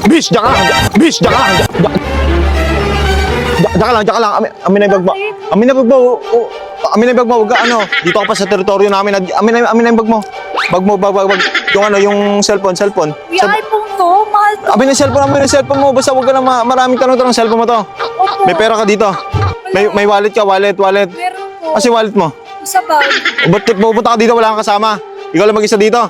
Bis, diyan ka lang. Bis, diyan ka lang. Diyan ka lang. Amin na yung bag mo. Amin na yung bag mo. Amin na yung bag mo. Huwag ka, ano. Dito ka pa sa teritoryo namin. Amin na yung bag mo. Bag. Yung ano, yung cellphone. May iPhone to, mahal to. Amin na yung cellphone mo. Basta huwag ka na maraming tanong-tanong cellphone mo to. Opo. May pera ka dito. May wallet ka, wallet. Meron po. Kasi wallet mo. Sa bag. Ba't pupunta ka dito, wala kang kasama? Ikaw lang mag-isa dito?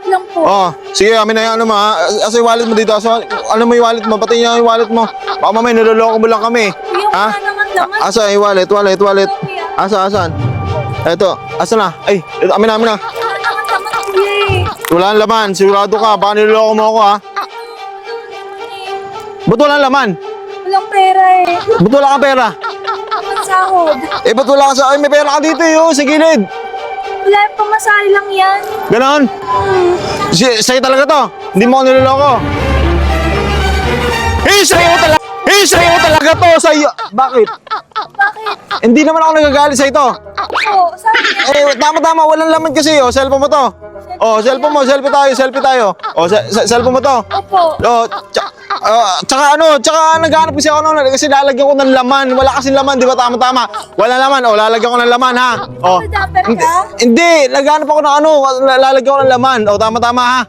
Lang po. Oo. Sige, amin na yung ano mo ha. Asa yung wallet mo dito? Ano mo yung wallet mo? Pati niya yung wallet mo. Baka mamaya niloloko mo lang kami. Kuya, Ha? wala naman laman. Asa yung wallet? Asan? Eto. Asa na? Ay, ito, amin na. Wala naman laman, kuya eh. Wala nang laman. Sigurado ka. Baka niloloko mo ako ha. Ba't walang laman? Walang pera eh. Ba't wala kang pera? Walang sahod. Ba't wala ka sa... Ay, may pera ka dito eh. Sa gilid. Wala yung pamasahe lang yan. Ganon. Sa'yo talaga to. Hindi mo ako niloloko. Sa'yo talaga to. Sa'yo. Bakit? Bakit? Hindi naman ako nagagalit sa ito. Oo, sabi niya. Tama. Walang laman kasi. Cellphone mo to. Cellphone mo. Selfie tayo. Cellphone mo to. Opo. Tsaka naghanap kasi ako kasi lalagyan ko ng laman. Wala kasing laman, di ba? Tama. Wala laman. Lalagyan ko ng laman, ha? Dapper ka? Hindi. Naghanap ako ng lalagyan ko ng laman. Tama, ha?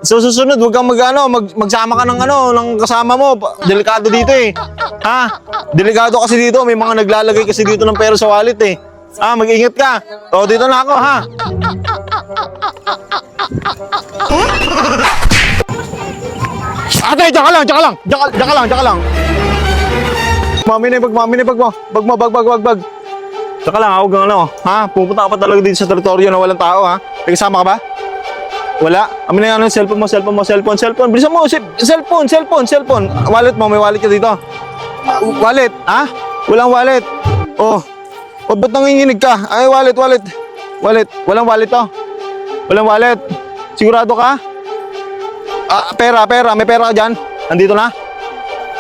So, susunod, huwag kang magsama ka ng kasama mo. Delikado dito eh. Ha? Delikado kasi dito. May mga naglalagay kasi dito ng pera sa wallet eh. Mag-ingat ka. Dito na ako, ha? Ate, diyan ka lang. Mami na yung bag mo. Bag. Tsaka lang, huwag kang ano. Ha? Pupunta ka pa talaga dito sa teritoryo na walang tao, ha? May kasama ka ba? Wala? Amin na yung cellphone mo. Bilisan mo, cellphone. Wallet mo, may wallet ka dito. Wallet, ha? Walang wallet. Ba't nanginginig ka? Ay, wallet. Walang wallet to. Walang wallet. Sigurado ka? Pera. May pera ka dyan? Nandito na?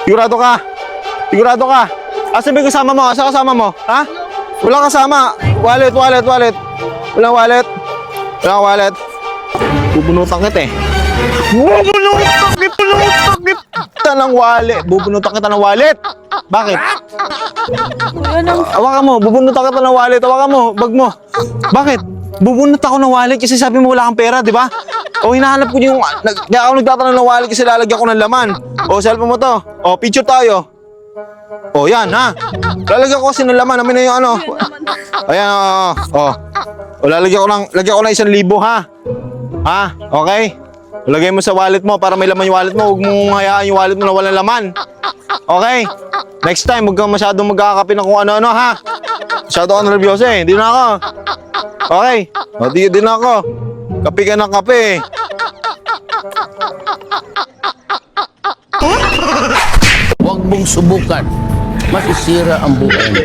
Sigurado ka? Asa may kasama mo? Asa kasama mo? Ha? Walang kasama. Wallet. Walang wallet. Bubunutan kita eh. Bubunutan kita ng wallet. Bakit? Hawakan mo. Bubunutan kita ng wallet. Hawakan mo. Bag mo. Bakit? Bubunot ako ng wallet kasi sabi mo wala kang pera, di ba? Hinahanap ko yung... Kaya ako nagtatanong ng wallet kasi lalagyan ko ng laman. Cellphone mo to. Picture tayo. Yan, ha? Lalagyan ko kasi ng laman. Amin na yung ano. Ayan, lagyan ko na 1,000, ha? Ha? Okay? Lagay mo sa wallet mo para may laman yung wallet mo. Huwag mong hayaan yung wallet mo na walang laman. Okay? Next time, huwag kang masyadong magkakape ng kung ano-ano, ha? Masyado ako nervyoso eh. Hindi na ako. Okay? Di na ako. Kape ka ng kape. Huwag mong subukan. Masisira ang buhay mo.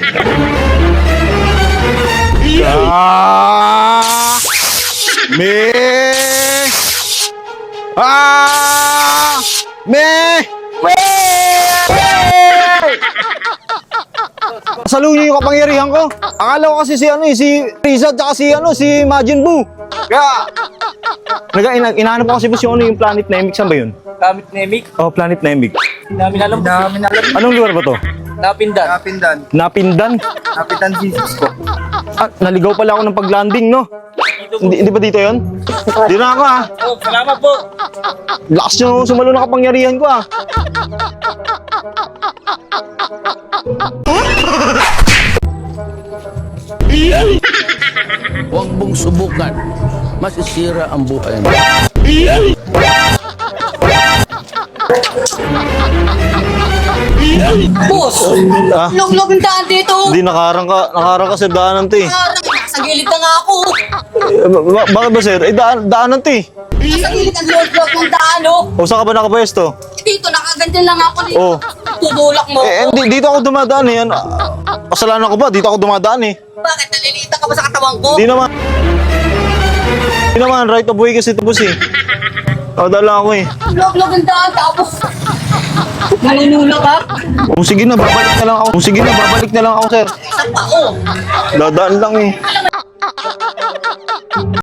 Saluhin yung kapangyarihan ko. Akala ko kasi si Rizal tsaka si Majin Buu. Kaya inahanap ko kasi yung Planet Namek. Saan ba yun? Planet Namek? Planet Namek. Hindi namin alam. Anong lugar ba to? Napindan. Napindan? Napitan physics ko. Naligaw pala ako ng pag-landing, no? Hindi ba dito yun? Dito na ako, ha? Salamat po. Lakas nyo sumalo ng kapangyarihan ko, ha? Huwag mong subukan. Masisira ang buhay mo. Boss, log-log ang daan dito. Hindi, nakaharang ka sa daanan, te. Nasa gilid na nga ako. Bakit ba, sir? Daanan, te. Nasa gilid ang log-log ng daan, oh. Saan ka ba nakapwesto? Dito, nakaganyan lang ako dito. Oh. Tutulak mo ako. Dito ako dumadaan, eh. Kasalanan ko ba? Dito ako dumadaan, eh. Bakit nalilita ka ba sa katawan ko? Hindi naman, right of way kasi ito, boss, eh. Dala ako, eh. Log-log ang daan, tapos nanunulak ka? Sige na, babalik na lang ako, sir. Isa pa, oh. Dadaan lang, eh.